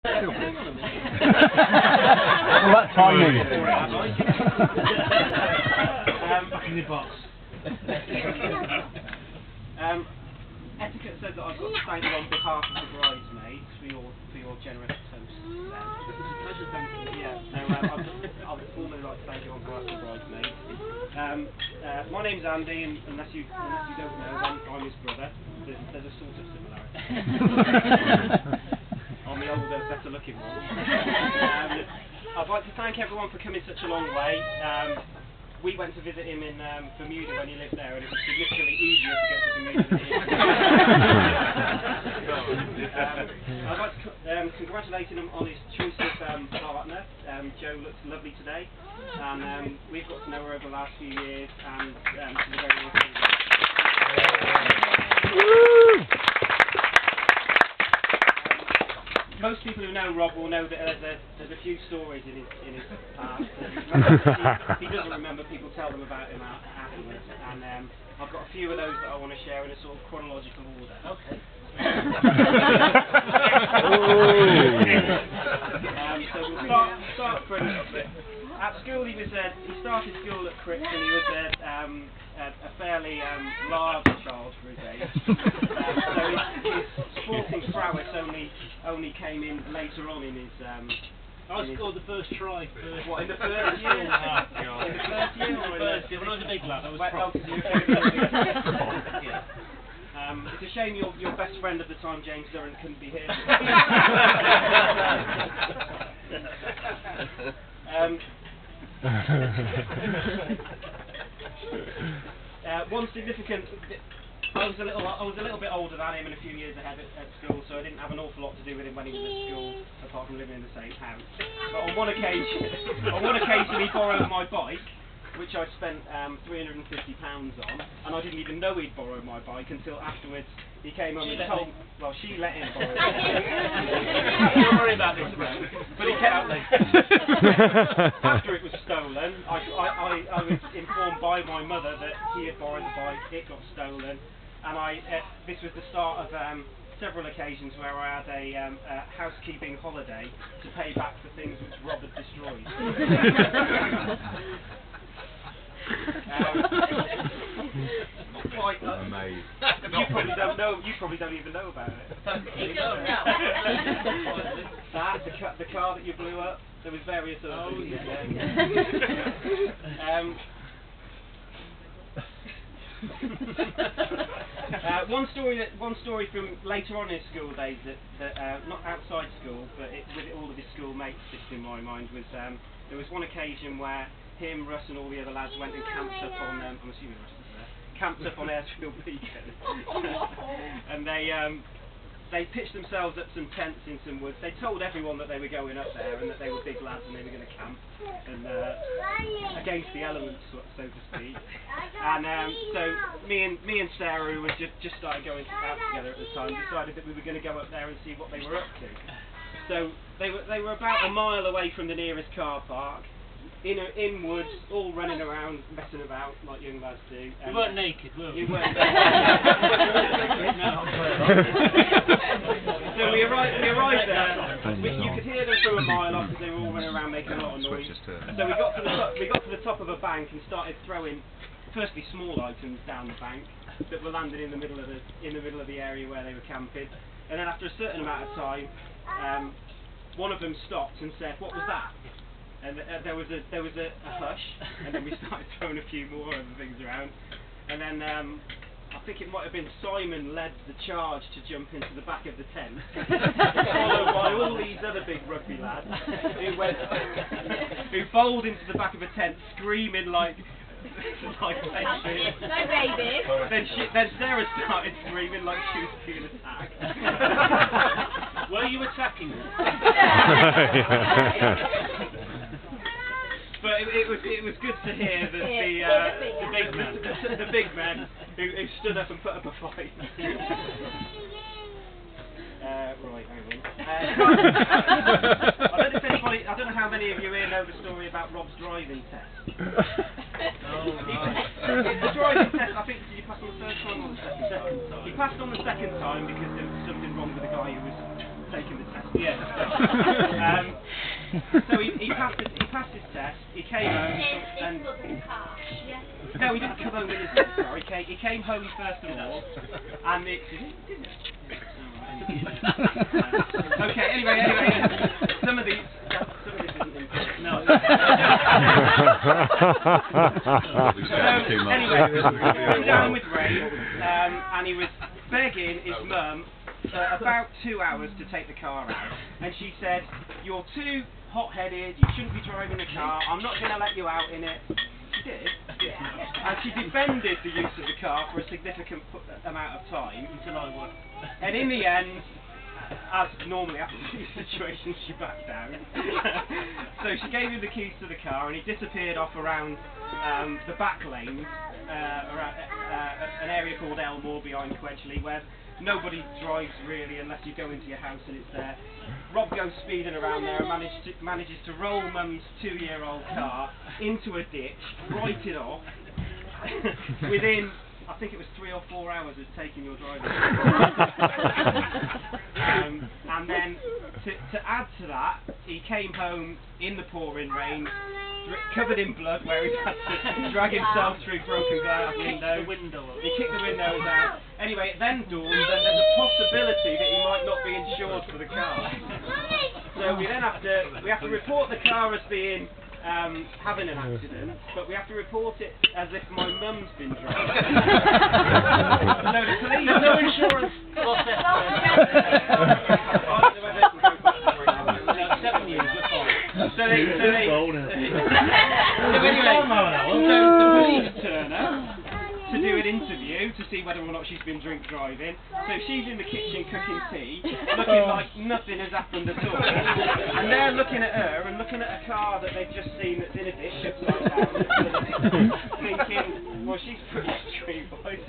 Well, that timing. Back in the box. Etiquette says that I've got to thank you on behalf of the bridesmaids for your generous toast. It's a pleasure, thank you. Yeah, so I'd formally like to thank you on behalf of the bridesmaids. My name's Andy, and unless you don't know, I'm his brother. There's a sort of similarity. I'm the older, better looking one. I'd like to thank everyone for coming such a long way. We went to visit him in Bermuda when he lived there, and it was significantly easier to get to Bermuda than here. I'd like to congratulate him on his choice of partner. Jo looks lovely today, and we've got to know her over the last few years, and she's a very nice lady. Most people who know Rob will know that there's a few stories in his past. He doesn't remember, people tell them about him afterwards. And I've got a few of those that I want to share in a sort of chronological order. Okay. So we'll start from at school. He started school at Cricks, and he was a fairly large child for his age. So his sporting prowess only came in later on in his. I scored the first try. What, in the first year? In the first year or in the first year? When I was a big lad, I was it's a shame your best friend at the time, James Durrant, couldn't be here. One significant. I was a little bit older than him and a few years ahead at school, so I didn't have an awful lot to do with him when he was at school, apart from living in the same house. But on one occasion, he borrowed my bike, which I spent £350 on, and I didn't even know he'd borrowed my bike until afterwards. He came home and told me. Well, she let him borrow it. Don't worry about this, bro. But he kept after it was stolen, I was informed by my mother that he had borrowed the bike, it got stolen, and this was the start of several occasions where I had a housekeeping holiday to pay back for things which Rob had destroyed. Amazing. You probably don't even know about it. You don't know. That, the car that you blew up, there was various other things in there. One story from later on in his school days that not outside school, but with all of his schoolmates sticks in my mind was there was one occasion where him, Russ, and all the other lads went and camped up on. I'm assuming Russ is there. Camped up on Airsfield Beacon, and they pitched themselves up some tents in some woods. They told everyone that they were going up there and that they were big lads and they were going to camp and against the elements, so to speak. And so me and Sarah, who was just started going out together at the time, decided that we were going to go up there and see what they were up to. So they were about a mile away from the nearest car park. In woods, all running around, messing about like young lads do. You weren't naked, were we? You weren't naked. So we arrived there. You could hear them from a mile off because they were all running around making a lot of noise. So we got to the top of a bank and started throwing, firstly, small items down the bank that were landing in the middle of the area where they were camping. And then after a certain amount of time, one of them stopped and said, "What was that?" And there was a hush, and then we started throwing a few more other things around, and then I think it might have been Simon led the charge to jump into the back of the tent, followed by all these other big rugby lads who bowled into the back of a tent, screaming like No baby. Then Sarah started screaming like she was being attacked. Were you attacking them? But it was good to hear that the big men who stood up and put up a fight. Right, hang on. I don't know how many of you here know the story about Rob's driving test. The driving test, I think, did you pass on the first time or the second time? He passed on the second time because there was something wrong with the guy who was taken the test. Yeah. So he passed his test. He came home and no, he didn't come home with his car. He came home first of all, and it. Okay. Anyway. Some of this isn't important. No. So anyway, he came down with rain, and he was begging his mum about 2 hours to take the car out, and she said, "You're too hot-headed. You shouldn't be driving the car. I'm not going to let you out in it." She did, and she defended the use of the car for a significant amount of time until I won. And in the end, as normally after these situations, she backed down. So she gave him the keys to the car, and he disappeared off around the back lanes, around an area called Elmore behind Quedgeley, where nobody drives really unless you go into your house and it's there. Rob goes speeding around there and manages to roll Mum's 2-year-old car into a ditch, write it off, within, I think it was 3 or 4 hours of taking your driving. And then, to add to that, he came home in the pouring rain, covered in blood, where he had to drag himself through broken glass windows. He kicked the windows out. Anyway, it then dawned that there's a possibility that he might not be insured for the car. So we have to report the car as being having an accident, but we have to report it as if my mum's been driving. No, the police. No insurance. 7 years. So anyway, the police turn up to do an interview to see whether or not she's been drink driving. So she's in the kitchen cooking tea, looking like nothing has happened at all. And they're looking at her and looking at a car that they've just seen that's in a ditch upside down, thinking, well, she's pretty street wise.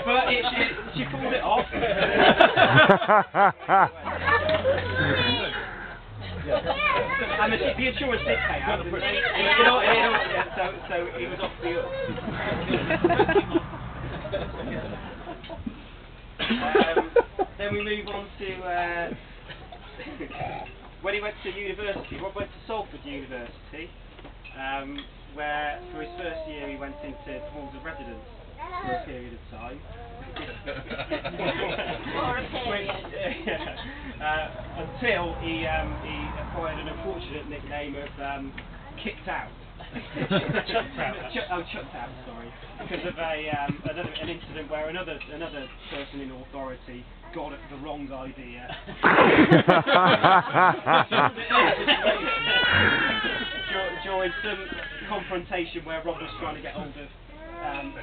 But she pulled it off. And the insurance did pay out. So he was off the hook. Then we move on to when he went to university. Rob went to Salford University, where for his first year he went into halls of residence for a period of time. Until he acquired an unfortunate nickname of Kicked Out. Chucked Out, sorry. Because of an incident where another person in authority got the wrong idea. During some confrontation where Rob was trying to get hold of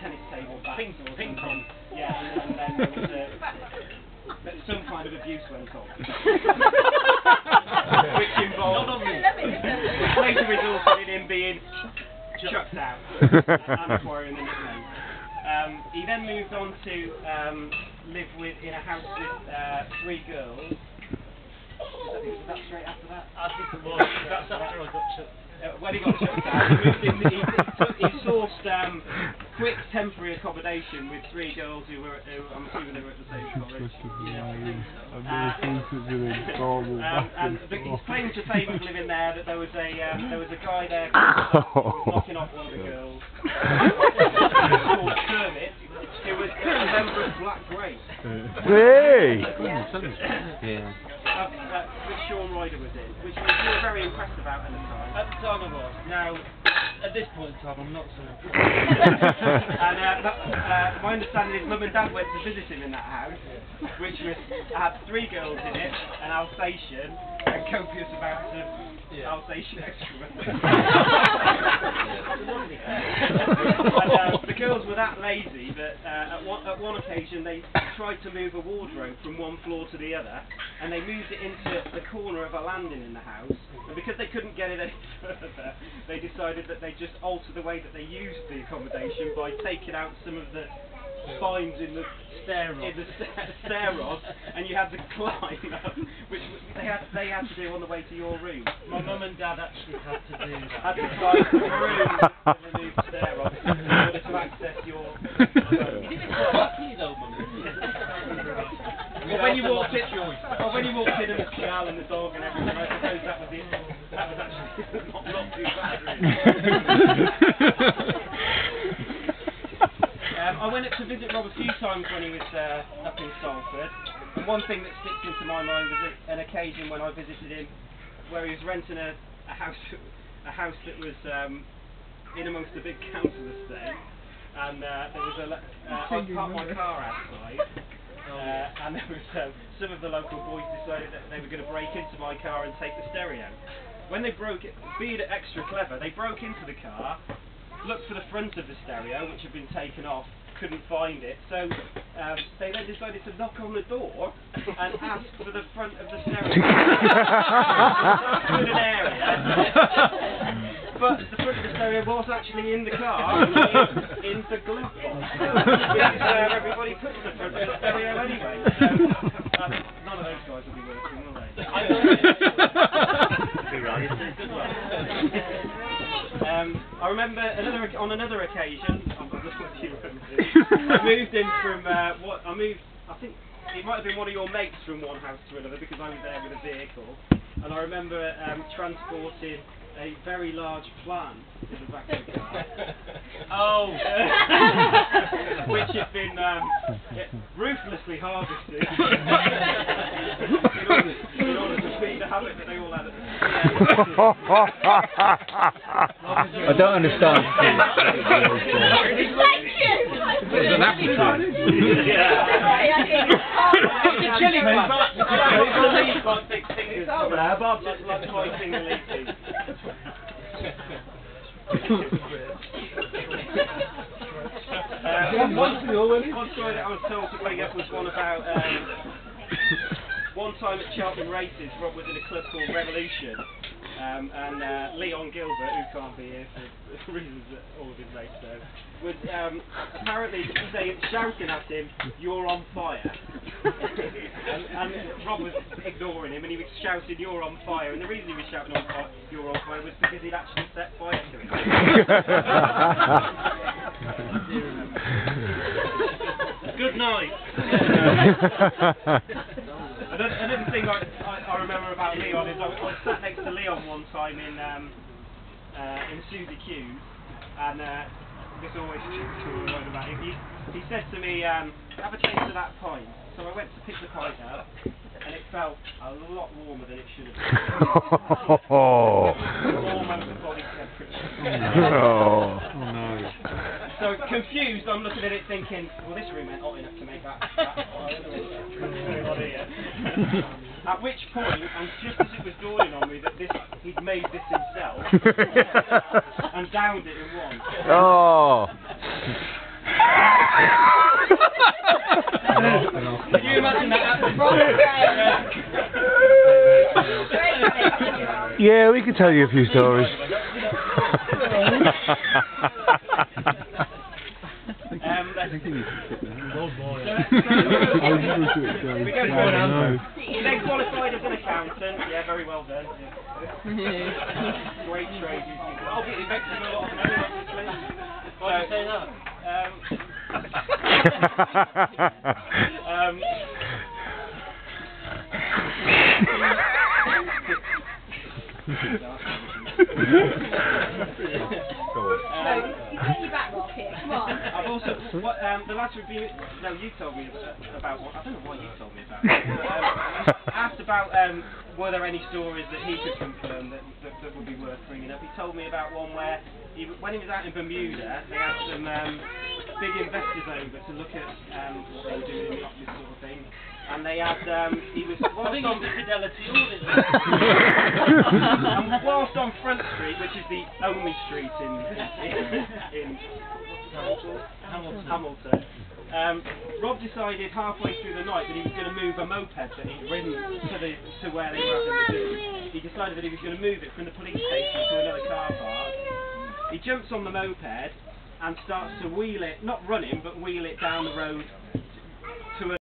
tennis table bats ping pong. Yeah, and then there was some kind of abuse went on. Which involved later resulted in him being chucked out and acquiring the nickname. He then moved on to live in a house with 3 girls. Was that straight after that? I think it was. That's after I got chucked. When he got chucked out, he sourced quick temporary accommodation with 3 girls who I'm assuming they were at the same college. And his claim to fame of living there, that there was a guy there who was knocking off one of the girls called Kermit, who was a member of Black Grace. Hey! Yeah. Which Sean Ryder was in, which you were very impressed about at the time. At the time I was. Now, at this point in time, I'm not so impressed. And my understanding is Mum and Dad went to visit him in that house, which had 3 girls in it, an Alsatian, and copious amounts of Alsatian excrement. And the girls were that lazy that at one occasion they tried to move a wardrobe from one floor to the other, and they moved it into the corner of a landing in the house, and because they couldn't get it any further, they decided that they'd just alter the way that they used the accommodation by taking out some of the spines in the stair rods, and you had to climb up, which they had to do on the way to your room. My mum and dad actually had to do that. Had to climb the room and remove the stair rods in order to access your... You did it quite lucky though, Mum. when you walked in, and the smell and the dog and everything, I suppose that was it. That was actually not too bad, really. I went up to visit Rob a few times when he was up in Salford, and one thing that sticks into my mind was an occasion when I visited him where he was renting a house that was in amongst a big council estate, and there was I parked my car outside, and there was some of the local boys decided that they were going to break into my car and take the stereo. When they broke it, being extra clever, they broke into the car, looked for the front of the stereo, which had been taken off, couldn't find it, so they then decided to knock on the door and ask for the front of the stereo. In an area. But the front of the stereo was actually in the car, in the glove box, which is where everybody puts the front of the stereo anyway. So, none of those guys will be working, will they? I remember on another occasion, I moved in from I think it might have been one of your mates from one house to another, because I was there with a vehicle, and I remember transporting a very large plant in the back of the car. Oh! Which had been ruthlessly harvested in order to feed the habit that they all had at the I don't understand. Thank you! There's an appetite. Bob just loves my finger leaking. One story that I was told to bring up was one about one time at Cheltenham Races. Rob was in a club called Revolution, and Leon Gilbert, who can't be here for reasons that all of his mates know, was apparently shouting at him, "You're on fire." and Rob was ignoring him, and he was shouting, "You're on fire," and the reason he was shouting "You're on fire" was because he'd actually set fire to him. Good night. Another thing I remember about Leon is I was sat next to Leon one time in Susie Q's, and this always word about him. He said to me, "Have a taste of that pint." So I went to pick the pint up, and it felt a lot warmer than it should have been. Almost at body temperature. Oh no. So confused, I'm looking at it thinking, well, this room ain't hot enough to make that At which point, and just as it was dawning on me that he'd made this himself, and downed it in one. Oh. Can you imagine that? Yeah, we could tell you a few stories. Then qualified as an accountant. Yeah, very well done. Great trade. I'll be effective a lot of money, obviously. Why do you say that? I've also, the lads would be, no, you told me about one, I don't know why you told me about it, asked about were there any stories that he could confirm that would be worth bringing up. He told me about one where, when he was out in Bermuda, they had some big investors over to look at what they were doing in the office sort of thing. And they had, he was whilst on Fidelity Audit. And whilst on Front Street, which is the only street in Hamilton, Rob decided halfway through the night that he was going to move a moped that he'd ridden to where they were having the. He decided that he was going to move it from the police station to another car park. He jumps on the moped and starts to wheel it, not run him, but wheel it down the road